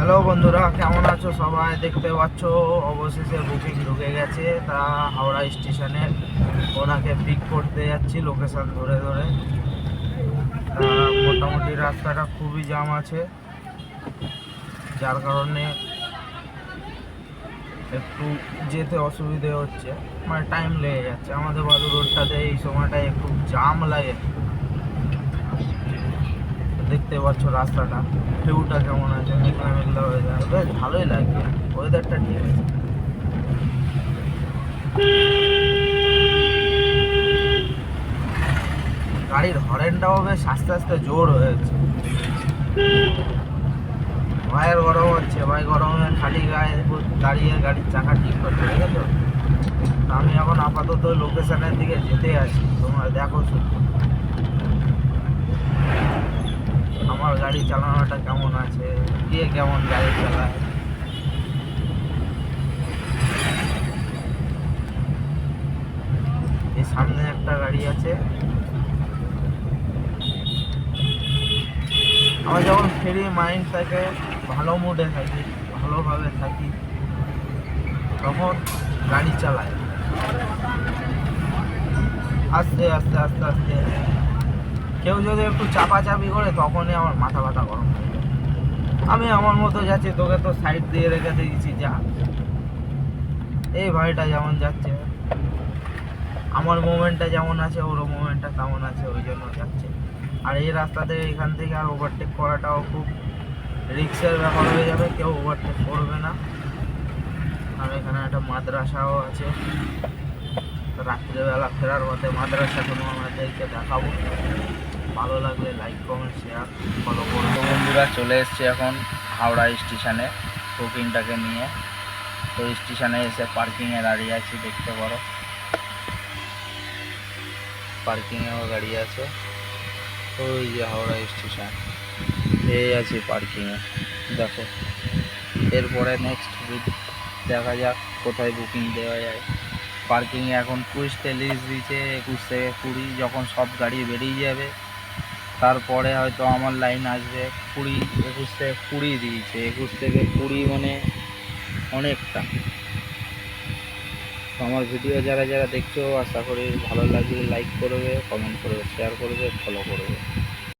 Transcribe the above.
Hello বন্ধুরা, কেমন আছো সবাই? দেখতে পাচ্ছ অবশেষে বুকিং ঢুকে গেছে। তা হাওড়া স্টেশনে ওনাকে পিক করতে যাচ্ছি লোকেশন ধরে ধরে। মোটামুটি রাস্তাটা খুবই জ্যাম আছে, যার কারণে একটু যেতে অসুবিধে হচ্ছে, মানে টাইম লেগে যাচ্ছে। আমাদের বালু রোডটাতে এই সময়টায় একটু জ্যাম লাগে। দেখতে পাচ্ছ রাস্তাটা, ভিউটা কেমন আছে, মেঘলা মেঘলা হয়ে যায়, বেশ ভালোই লাগছে। ওয়েদারটা ঠিক আছে। গাড়ির হরেনটাও বেশ আস্তে আস্তে জোর হয়েছে। ভাইয়ের গরম হচ্ছে, ভাই গরমে খালি গায়ে দাঁড়িয়ে গাড়ির চাকা ঠিক করতে, দেখেছো? আমি এখন আপাতত লোকেশনের দিকে যেতে আছি, তোমরা দেখো শুধু আমার গাড়ি চালানোটা কেমন আছে, কে কেমন গাড়ি চালায়। এই সামনে একটা গাড়ি আছে। আমার যখন ফ্রি মাইন্ড থাকে, ভালো মুডে থাকি, ভালোভাবে থাকি, তখন গাড়ি চালাই আস্তে আস্তে আস্তে আস্তে। কেউ যদি একটু চাপাচাপি করে, তখনই আমার মাথা ব্যথা গরম হয়ে যায়। আমি আমার মতো যাচ্ছি, তোকে তো সাইড দিয়ে রেখে দিয়েছি, যা। এই ভাইটা যেমন যাচ্ছে, আমার মোমেন্টটা যেমন আছে, ওরও মোমেন্টটা তেমন আছে, ওই জন্য যাচ্ছে। আর এই রাস্তাতে এখান থেকে আর ওভারটেক করাটাও খুব রিক্সের ব্যাপার হয়ে যাবে, কেউ ওভারটেক করবে না। আর এখানে একটা মাদ্রাসাও আছে, রাত্রেবেলা ফেরার পথে মাদ্রাসাগুলো আমাদেরকে দেখাবো। ভালো লাগলে লাইক কমেন্ট শেয়ার ফলো করবো। বন্ধুরা, চলে এসছে এখন হাওড়া স্টেশনে বুকিংটাকে নিয়ে। তো স্টেশনে এসে পার্কিংয়ে দাঁড়িয়ে আছি, দেখতে পারো পার্কিংয়েও গাড়ি আছে। ওই যে হাওড়া স্টেশন, এই আছে পার্কিংয়ে, দেখো। এরপরে নেক্সট দেখা যাক কোথায় বুকিং দেওয়া যায়। পার্কিংয়ে এখন 21 লিস্ট দিয়েছে, 21 থেকে 20। যখন সব গাড়ি বেরিয়ে যাবে, তারপরে হয়তো আমার লাইন আসবে। 21 থেকে 20 দিয়েছে। 21 থেকে 20 মানে অনেকটা। তো আমার ভিডিও যারা যারা দেখছো, আশা করি ভালো লাগলে লাইক করবে, কমেন্ট করবে, শেয়ার করবে, ফলো করবে।